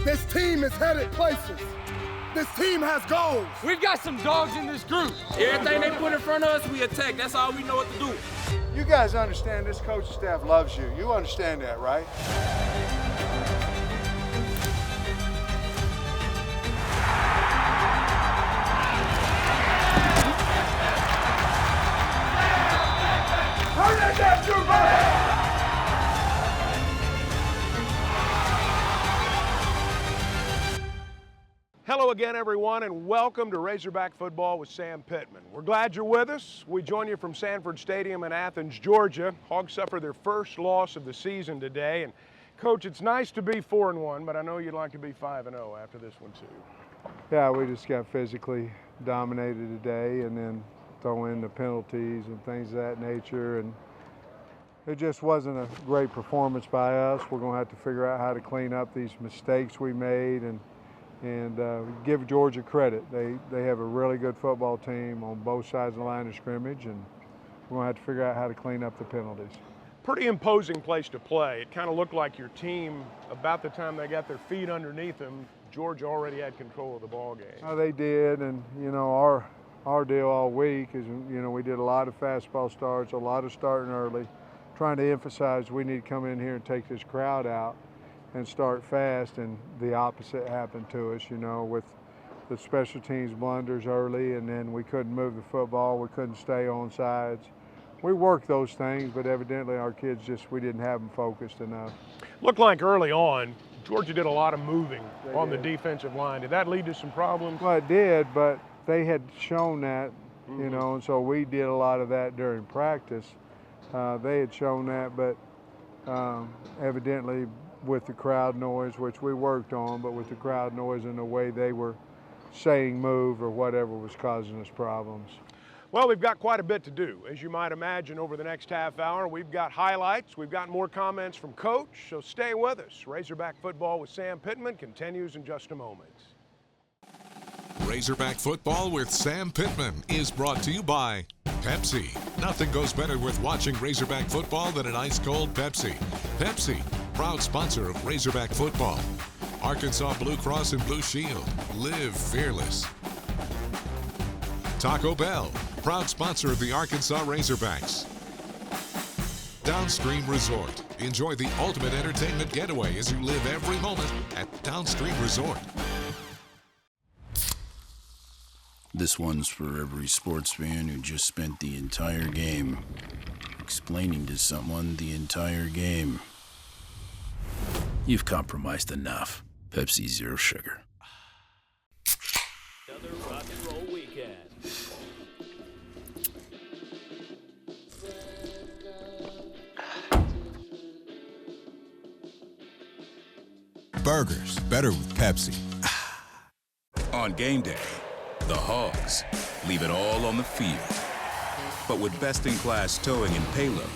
This team is headed places. This team has goals. We've got some dogs in this group. Everything they put in front of us, we attack. That's all we know what to do. You guys understand this coaching staff loves you. You understand that, right? Turn that down, Razorback! Hello again, everyone, and welcome to Razorback Football with Sam Pittman. We're glad you're with us. We join you from Sanford Stadium in Athens, Georgia. Hogs suffer their first loss of the season today. And, Coach, it's nice to be 4-1, but I know you'd like to be 5-0 after this one, too. Yeah, we just got physically dominated today and then throw in the penalties and things of that nature. And it just wasn't a great performance by us. We're going to have to figure out how to clean up these mistakes we made and give Georgia credit. They have a really good football team on both sides of the line of scrimmage, and we're going to have to figure out how to clean up the penalties. Pretty imposing place to play. It kind of looked like your team, about the time they got their feet underneath them, Georgia already had control of the ball game. Oh, they did, and you know, our deal all week is, you know, we did a lot of fastball starts, a lot of starting early, trying to emphasize we need to come in here and take this crowd out and start fast, and the opposite happened to us, you know, with the special teams blunders early, and then we couldn't move the football, we couldn't stay on sides. We worked those things, but evidently our kids we didn't have them focused enough. Looked like early on, Georgia did a lot of moving on the defensive line. Did that lead to some problems? Well, it did, but they had shown that, you know, and so we did a lot of that during practice. They had shown that, but evidently with the crowd noise, which we worked on, but with the crowd noise and the way they were saying move or whatever was causing us problems. Well, we've got quite a bit to do. As you might imagine, over the next half hour, we've got highlights, we've got more comments from Coach, so stay with us. Razorback Football with Sam Pittman continues in just a moment. Razorback Football with Sam Pittman is brought to you by Pepsi. Nothing goes better with watching Razorback Football than an ice-cold Pepsi. Pepsi, proud sponsor of Razorback Football. Arkansas Blue Cross and Blue Shield. Live fearless. Taco Bell, proud sponsor of the Arkansas Razorbacks. Downstream Resort. Enjoy the ultimate entertainment getaway as you live every moment at Downstream Resort. This one's for every sports fan who just spent the entire game explaining to someone the entire game. You've compromised enough. Pepsi Zero Sugar. Another rock and roll weekend. Burgers, better with Pepsi. On game day, the Hogs leave it all on the field. But with best-in-class towing and payload,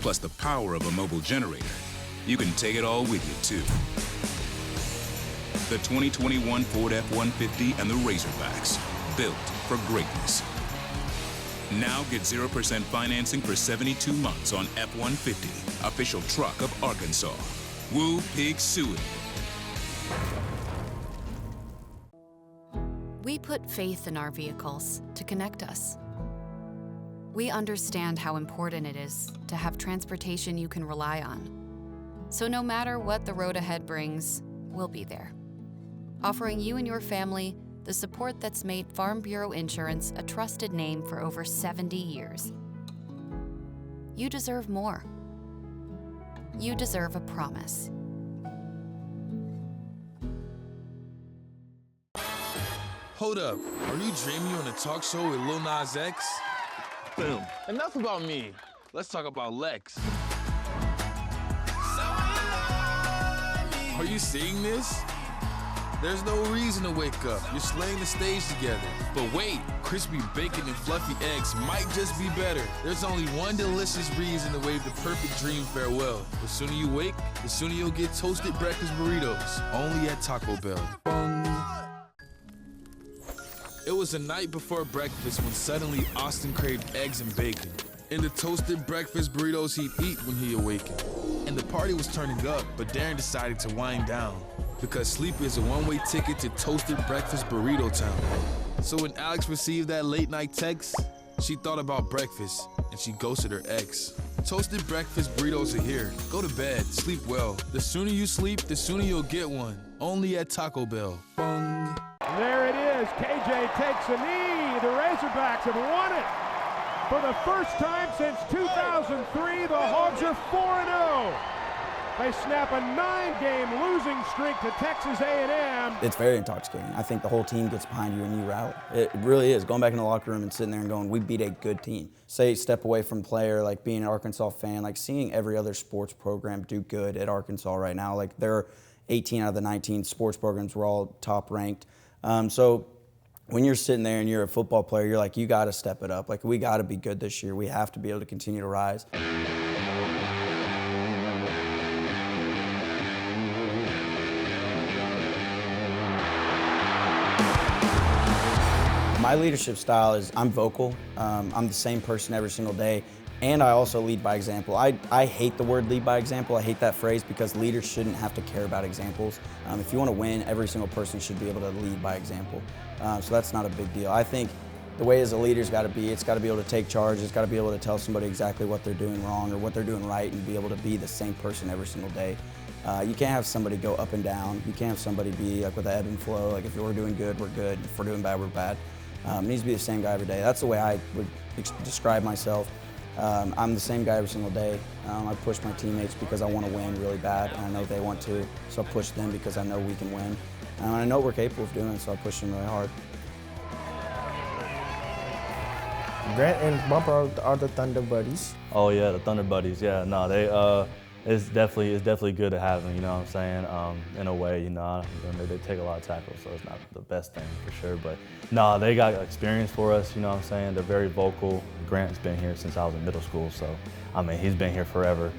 plus the power of a mobile generator, you can take it all with you, too. The 2021 Ford F-150 and the Razorbacks, built for greatness. Now get 0% financing for 72 months on F-150, official truck of Arkansas. Woo Pig Suey. We put faith in our vehicles to connect us. We understand how important it is to have transportation you can rely on. So no matter what the road ahead brings, we'll be there, offering you and your family the support that's made Farm Bureau Insurance a trusted name for over 70 years. You deserve more. You deserve a promise. Hold up, are you dreaming on a talk show with Lil Nas X? Boom. Enough about me. Let's talk about Lex. Are you seeing this? There's no reason to wake up. You're slaying the stage together. But wait, crispy bacon and fluffy eggs might just be better. There's only one delicious reason to wave the perfect dream farewell. The sooner you wake, the sooner you'll get toasted breakfast burritos. Only at Taco Bell. It was the night before breakfast when suddenly Austin craved eggs and bacon. And the toasted breakfast burritos he'd eat when he awakened. And the party was turning up, but Darren decided to wind down. because sleep is a one-way ticket to toasted breakfast burrito town. So when Alex received that late-night text, she thought about breakfast, and she ghosted her ex. Toasted breakfast burritos are here. Go to bed, sleep well. The sooner you sleep, the sooner you'll get one. Only at Taco Bell. Bung. There it is. KJ takes a knee. The Razorbacks have won it. For the first time since 2003, the Hogs are 4-0. They snap a 9-game losing streak to Texas A&M. It's very intoxicating. I think the whole team gets behind you and you rally. It really is. Going back in the locker room and sitting there and going, we beat a good team. Say, step away from player, like being an Arkansas fan, like seeing every other sports program do good at Arkansas right now. Like they're 18 out of the 19 sports programs were all top ranked. So when you're sitting there and you're a football player, you're like, you got to step it up. Like, we got to be good this year. We have to be able to continue to rise. My leadership style is I'm vocal. I'm the same person every single day. And I also lead by example. I hate the word lead by example. I hate that phrase because leaders shouldn't have to care about examples. If you want to win, every single person should be able to lead by example. So that's not a big deal. I think the way as a leader's got to be, it's got to be able to take charge. It's got to be able to tell somebody exactly what they're doing wrong or what they're doing right and be able to be the same person every single day. You can't have somebody go up and down. You can't have somebody be like with the ebb and flow. Like if we're doing good, we're good. If we're doing bad, we're bad. It needs to be the same guy every day. That's the way I would describe myself. I'm the same guy every single day. I push my teammates because I want to win really bad, and I know they want to, so I push them because I know we can win. And I know we're capable of doing it, so I push them really hard. Grant and Bumper are the Thunder Buddies. Oh yeah, the Thunder Buddies, yeah. No, they, it's definitely good to have them, you know what I'm saying? In a way, you know, they take a lot of tackles, so it's not the best thing for sure. But no, they got experience for us, you know what I'm saying? They're very vocal. Grant's been here since I was in middle school, so I mean, he's been here forever.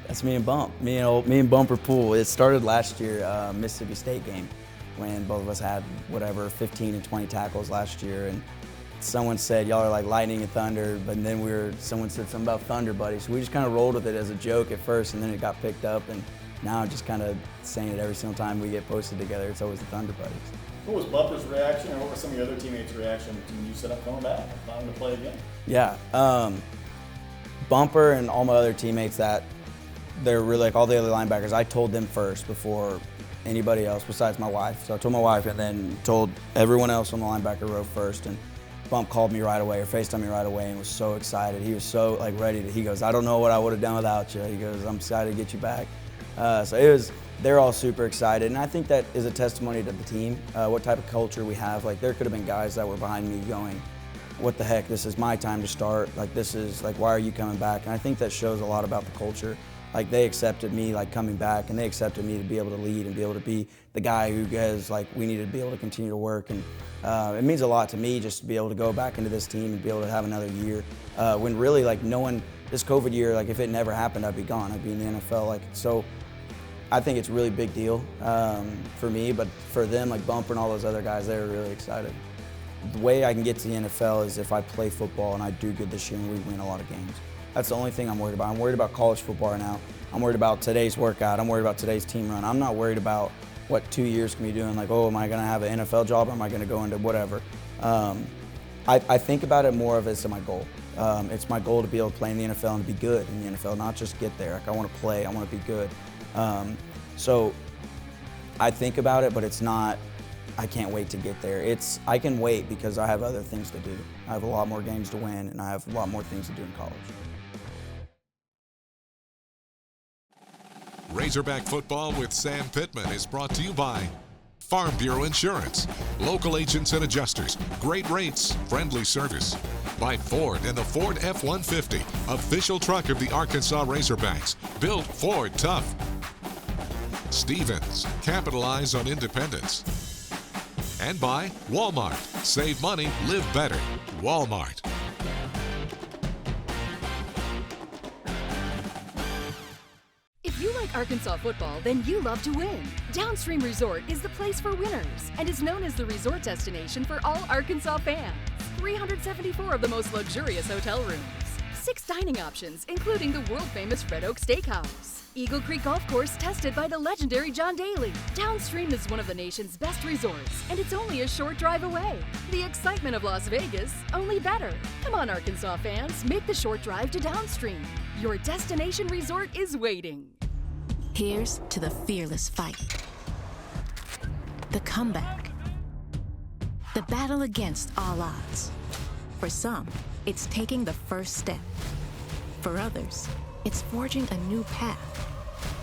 That's me and Bump, me and Bumper Pool. It started last year, Mississippi State game, when both of us had whatever 15 and 20 tackles last year, and someone said y'all are like lightning and thunder, but then someone said something about Thunder Buddies. So we just kind of rolled with it as a joke at first, and then it got picked up, and now I'm just kind of saying it every single time we get posted together. It's always the Thunder Buddies. What was Bumper's reaction, or what were some of your other teammates' reaction when you said I'm coming back, I'm going to play again? Yeah, Bumper and all my other teammates, that they're really like all the other linebackers. I told them first before anybody else besides my wife. So I told my wife, and then told everyone else on the linebacker row first. And Bump called me right away, or FaceTimed me right away, and was so excited. He was so like ready to. He goes, I don't know what I would have done without you. He goes, I'm excited to get you back. So they're all super excited, and I think that is a testimony to the team, what type of culture we have. Like there could have been guys that were behind me going, what the heck, this is my time to start. Like this is like, why are you coming back? And I think that shows a lot about the culture. Like they accepted me like coming back, and they accepted me to be able to lead and be able to be the guy who goes like, we need to be able to continue to work. And it means a lot to me just to be able to go back into this team and be able to have another year. When really like no one, this COVID year, like if it never happened, I'd be gone. I'd be in the NFL. Like, so I think it's a really big deal for me, but for them, like Bumper and all those other guys, they were really excited. The way I can get to the NFL is if I play football and I do good this year and we win a lot of games. That's the only thing I'm worried about. I'm worried about college football right now. I'm worried about today's workout. I'm worried about today's team run. I'm not worried about what 2 years can be doing, like, oh, am I going to have an NFL job or am I going to go into whatever? I think about it more of as my goal. It's my goal to be able to play in the NFL and to be good in the NFL, not just get there. Like, I want to play. I want to be good. So I think about it, but it's not, I can't wait to get there. I can wait because I have other things to do. I have a lot more games to win, and I have a lot more things to do in college. Razorback Football with Sam Pittman is brought to you by Farm Bureau Insurance, local agents and adjusters, great rates, friendly service. By Ford and the Ford F-150, official truck of the Arkansas Razorbacks, built Ford tough. Stevens, capitalize on independence. And by Walmart, save money, live better. Walmart. If you like Arkansas football, then you love to win. Downstream Resort is the place for winners and is known as the resort destination for all Arkansas fans. 374 of the most luxurious hotel rooms, 6 dining options, including the world-famous Red Oak Steakhouse. Eagle Creek Golf Course tested by the legendary John Daly. Downstream is one of the nation's best resorts, and it's only a short drive away. The excitement of Las Vegas, only better. Come on, Arkansas fans, make the short drive to Downstream. Your destination resort is waiting. Here's to the fearless fight, the comeback, the battle against all odds. For some, it's taking the first step. For others, it's forging a new path,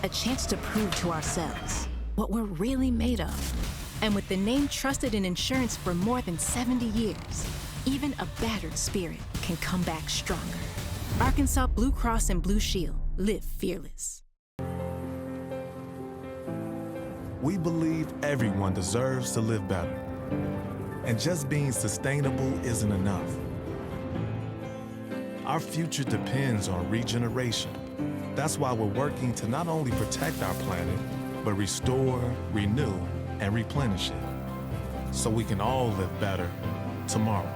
a chance to prove to ourselves what we're really made of. And with the name trusted in insurance for more than 70 years, even a battered spirit can come back stronger. Arkansas Blue Cross and Blue Shield, live fearless. We believe everyone deserves to live better. And just being sustainable isn't enough. Our future depends on regeneration. That's why we're working to not only protect our planet, but restore, renew, and replenish it, so we can all live better tomorrow.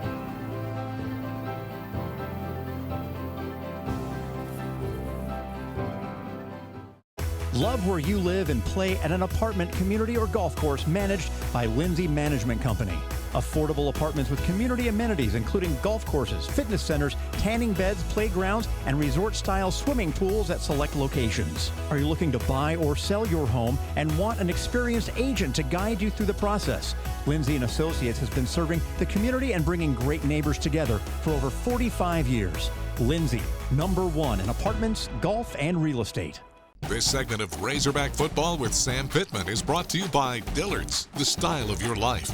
Love where you live and play at an apartment, community, or golf course managed by Lindsay Management Company. Affordable apartments with community amenities including golf courses, fitness centers, tanning beds, playgrounds, and resort-style swimming pools at select locations. Are you looking to buy or sell your home and want an experienced agent to guide you through the process? Lindsay & Associates has been serving the community and bringing great neighbors together for over 45 years. Lindsay, #1 in apartments, golf, and real estate. This segment of Razorback Football with Sam Pittman is brought to you by Dillard's, the style of your life.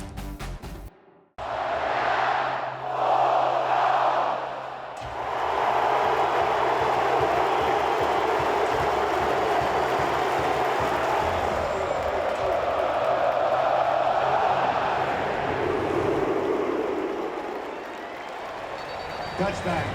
Touchback.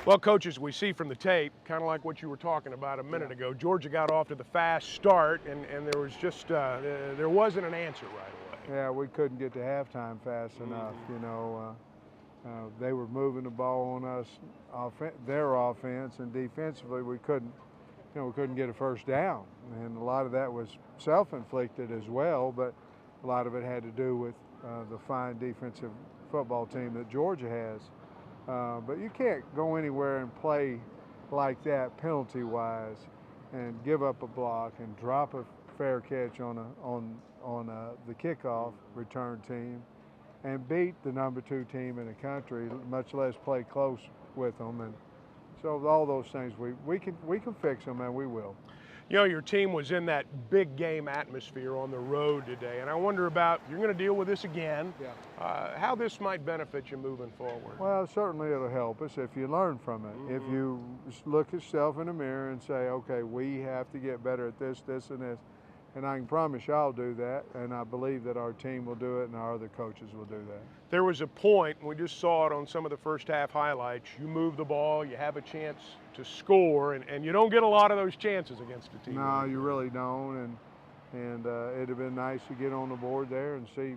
Well, coaches, we see from the tape, kind of like what you were talking about a minute ago, Georgia got off to the fast start, and there was just, there wasn't an answer right away. Yeah, we couldn't get to halftime fast enough. You know, they were moving the ball on us, their offense, and defensively we couldn't get a first down. And a lot of that was self-inflicted as well, but a lot of it had to do with the fine defensive football team that Georgia has. But you can't go anywhere and play like that penalty-wise and give up a block and drop a fair catch on the kickoff return team and beat the number 2 team in the country, much less play close with them. And so all those things we can fix them, and we will. You know, your team was in that big game atmosphere on the road today, and I wonder about, you're going to deal with this again, how this might benefit you moving forward. Well, certainly it'll help us if you learn from it. If you look at yourself in the mirror and say, okay, we have to get better at this, this, and this, and I can promise you I'll do that, and I believe that our team will do it and our other coaches will do that. There was a point, and we just saw it on some of the first half highlights, you move the ball, you have a chance to score, and you don't get a lot of those chances against a team. No, you really don't, and it'd have been nice to get on the board there and see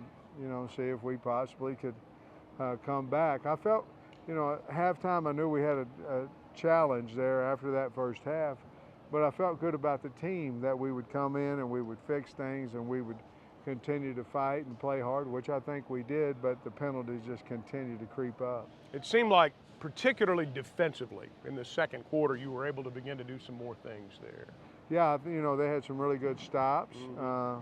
if we possibly could come back. I felt, at halftime I knew we had a challenge there after that first half, but I felt good about the team, that we would come in and we would fix things and we would continue to fight and play hard, which I think we did, but the penalties just continued to creep up. It seemed like, particularly defensively, in the second quarter, you were able to begin to do some more things there. Yeah, they had some really good stops. I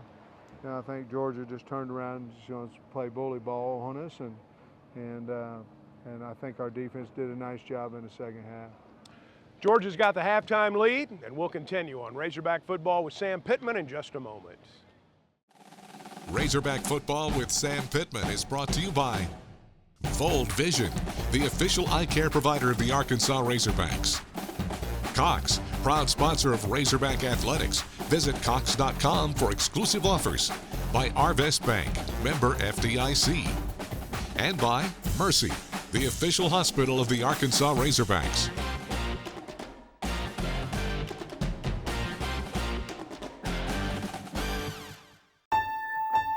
think Georgia just turned around and play bully ball on us, and I think our defense did a nice job in the second half. Georgia's got the halftime lead, and we'll continue on Razorback Football with Sam Pittman in just a moment. Razorback Football with Sam Pittman is brought to you by Fold Vision, the official eye care provider of the Arkansas Razorbacks. Cox, proud sponsor of Razorback Athletics. Visit Cox.com for exclusive offers. By Arvest Bank, member FDIC. And by Mercy, the official hospital of the Arkansas Razorbacks.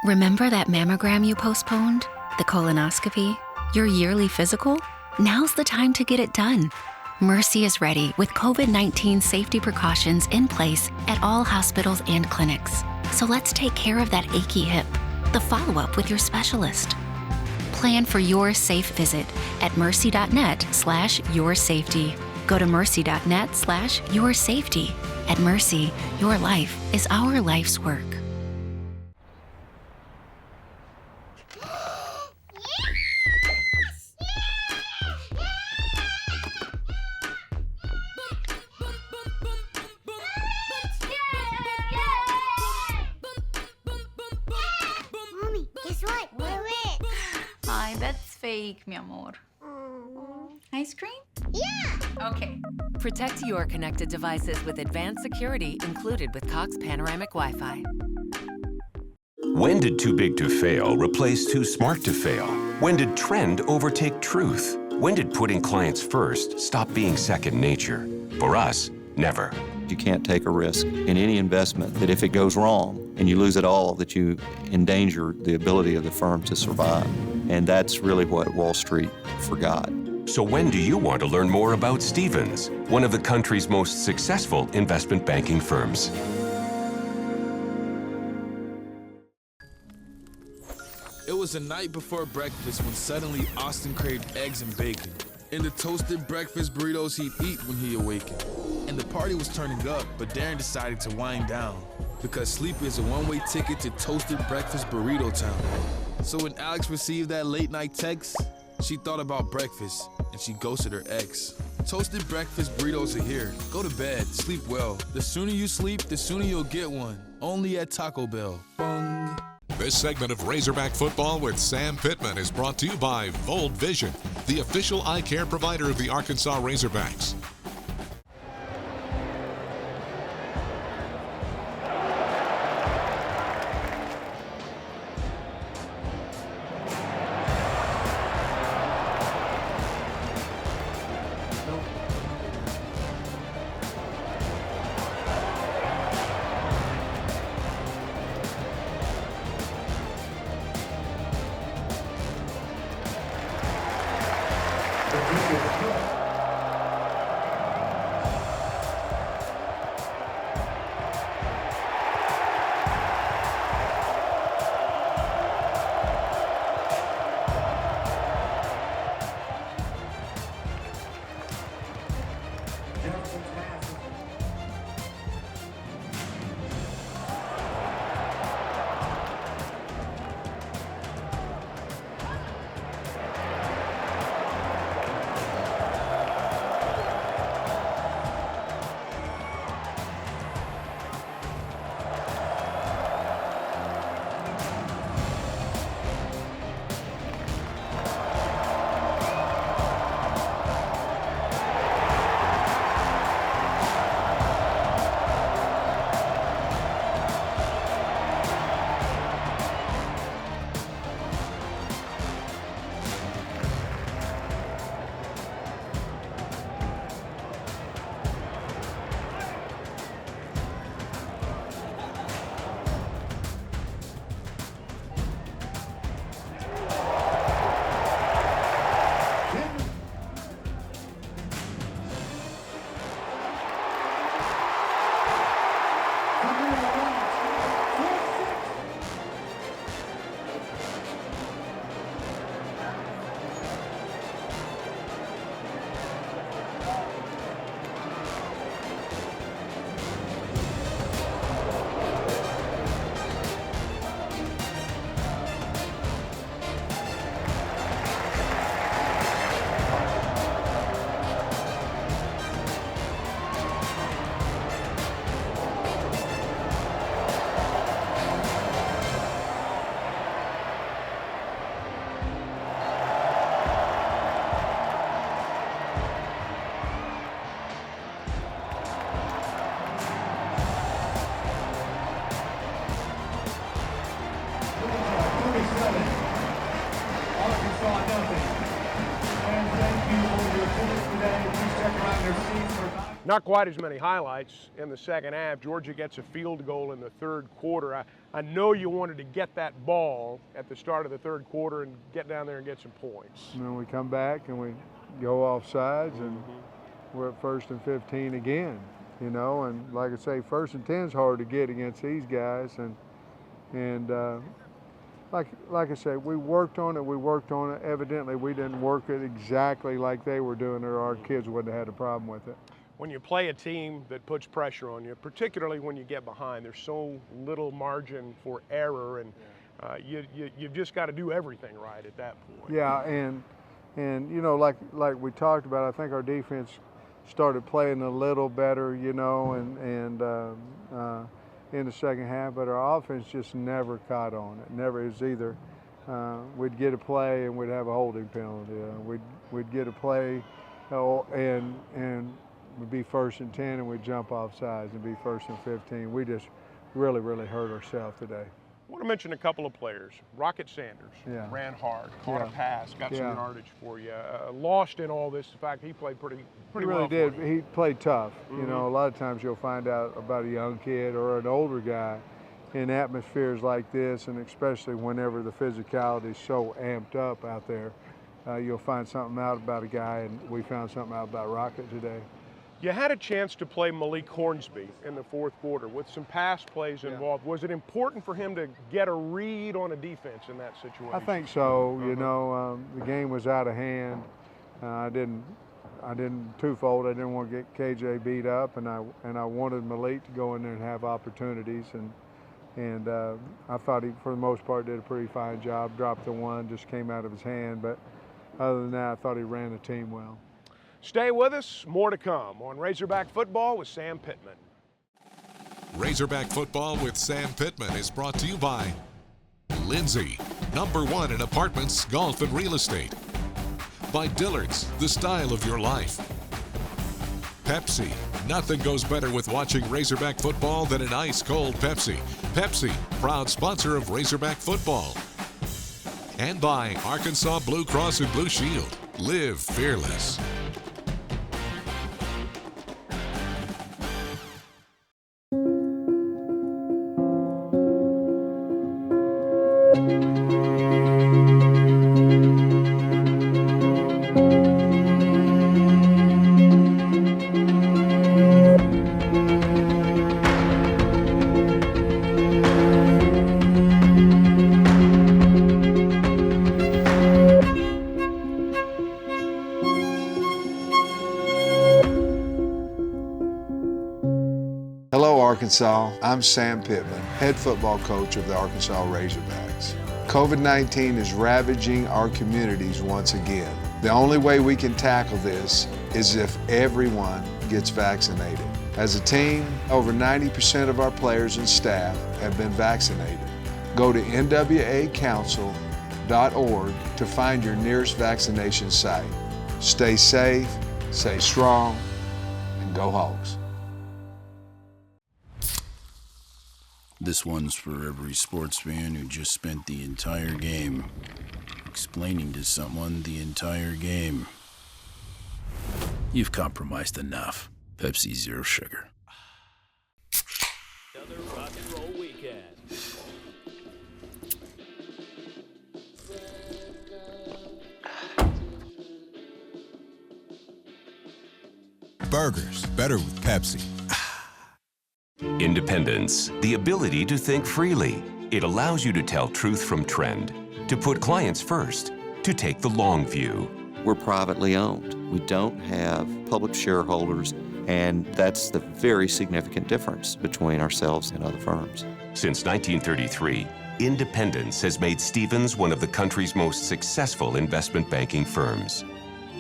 Remember that mammogram you postponed? The colonoscopy? Your yearly physical? Now's the time to get it done. Mercy is ready with COVID-19 safety precautions in place at all hospitals and clinics. So let's take care of that achy hip. The follow-up with your specialist. Plan for your safe visit at mercy.net/yoursafety. Go to mercy.net/yoursafety. At Mercy, your life is our life's work. Hi, that's fake, mi amor. Ice cream? Yeah! Okay. Protect your connected devices with advanced security included with Cox Panoramic Wi-Fi. When did too big to fail replace too smart to fail? When did trend overtake truth? When did putting clients first stop being second nature? For us, never. You can't take a risk in any investment that if it goes wrong and you lose it all, that you endanger the ability of the firm to survive. And that's really what Wall Street forgot. So when do you want to learn more about Stephens, one of the country's most successful investment banking firms? It was the night before breakfast when suddenly Austin craved eggs and bacon and the toasted breakfast burritos he'd eat when he awakened. And the party was turning up, but Darren decided to wind down because sleep is a one-way ticket to toasted breakfast burrito town. So when Alex received that late-night text, she thought about breakfast, and she ghosted her ex. Toasted breakfast burritos are here. Go to bed, sleep well. The sooner you sleep, the sooner you'll get one. Only at Taco Bell. Bung. This segment of Razorback Football with Sam Pittman is brought to you by Fold Vision, the official eye care provider of the Arkansas Razorbacks. Not quite as many highlights in the second half. Georgia gets a field goal in the third quarter. I know you wanted to get that ball at the start of the third quarter and get down there and get some points. And then we come back and we go off sides, and we're at 1st and 15 again, you know. And like I say, 1st and 10 is hard to get against these guys. And like I say, we worked on it. Evidently, we didn't work it exactly like they were doing it, or our kids wouldn't have had a problem with it. When you play a team that puts pressure on you, particularly when you get behind, there's so little margin for error, and you've just got to do everything right at that point. Yeah, and you know, like we talked about, I think our defense started playing a little better, you know, and in the second half, but our offense just never caught on. It never. It was either we'd get a play and we'd have a holding penalty. We'd get a play and we'd be 1st and 10 and we'd jump off sides and be 1st and 15. We just really hurt ourselves today. I want to mention a couple of players. Rocket Sanders ran hard, caught a pass, got some yardage for you. Lost in all this, the fact he played pretty He well. really did. He played tough. You know, a lot of times you'll find out about a young kid or an older guy in atmospheres like this, and especially whenever the physicality is so amped up out there, you'll find something out about a guy, and we found something out about Rocket today. You had a chance to play Malik Hornsby in the fourth quarter with some pass plays involved. Was it important for him to get a read on a defense in that situation? I think so. You know, the game was out of hand. I didn't twofold. I didn't want to get KJ beat up, and I wanted Malik to go in there and have opportunities. And I thought he, for the most part, did a pretty fine job. Dropped the one, just came out of his hand. But other than that, I thought he ran the team well. Stay with us. More to come on Razorback Football with Sam Pittman. Razorback Football with Sam Pittman is brought to you by Lindsay, #1 in apartments, golf, and real estate. By Dillard's, the style of your life. Pepsi, nothing goes better with watching Razorback football than an ice-cold Pepsi. Pepsi, proud sponsor of Razorback Football. And by Arkansas Blue Cross and Blue Shield. Live fearless. Arkansas. I'm Sam Pittman, head football coach of the Arkansas Razorbacks. COVID-19 is ravaging our communities once again. The only way we can tackle this is if everyone gets vaccinated. As a team, over 90% of our players and staff have been vaccinated. Go to nwacouncil.org to find your nearest vaccination site. Stay safe, stay strong, and go Hogs. This one's for every sports fan who just spent the entire game explaining to someone the entire game. You've compromised enough. Pepsi Zero Sugar. Another rock and roll weekend. Burgers, better with Pepsi. Independence, the ability to think freely. It allows you to tell truth from trend, to put clients first, to take the long view. We're privately owned. We don't have public shareholders, and that's the very significant difference between ourselves and other firms. Since 1933, Independence has made Stevens one of the country's most successful investment banking firms.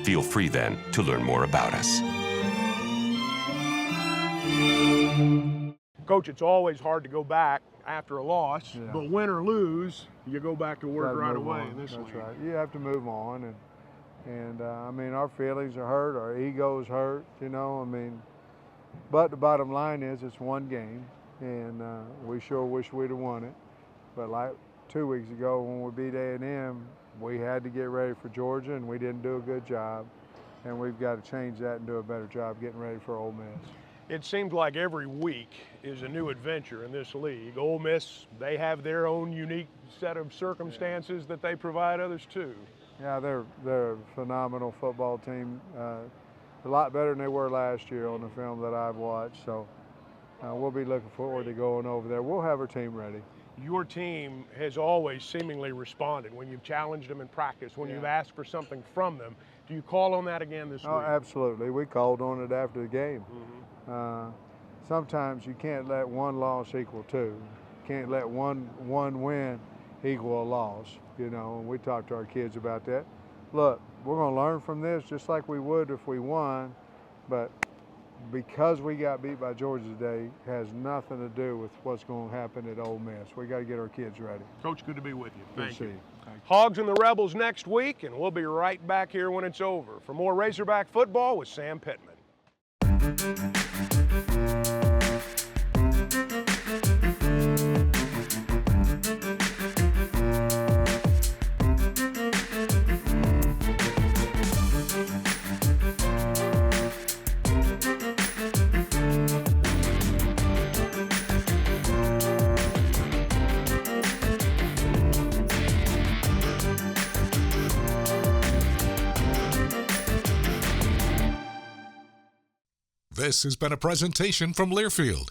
Feel free then to learn more about us. Coach, it's always hard to go back after a loss, but win or lose, you go back to work right away in this league. That's right. You have to move on, and I mean, our feelings are hurt, our egos hurt, you know. I mean, but the bottom line is it's one game, and we sure wish we'd have won it. But like 2 weeks ago when we beat A&M, we had to get ready for Georgia, and we didn't do a good job, and we've got to change that and do a better job getting ready for Ole Miss. It seems like every week is a new adventure in this league. Ole Miss, they have their own unique set of circumstances that they provide others too. Yeah, they're a phenomenal football team. A lot better than they were last year on the film that I've watched. So we'll be looking forward to going over there. We'll have our team ready. Your team has always seemingly responded when you've challenged them in practice, when you've asked for something from them. Do you call on that again this week? Oh, absolutely. We called on it after the game. Sometimes you can't let one loss equal two. You can't let one win equal a loss, you know, and we talked to our kids about that. Look, we're going to learn from this just like we would if we won, but because we got beat by Georgia today has nothing to do with what's going to happen at Ole Miss. We got to get our kids ready. Coach, good to be with you. Thank you. Thank you. Hogs and the Rebels next week, and we'll be right back here when it's over for more Razorback football with Sam Pittman. This has been a presentation from Learfield,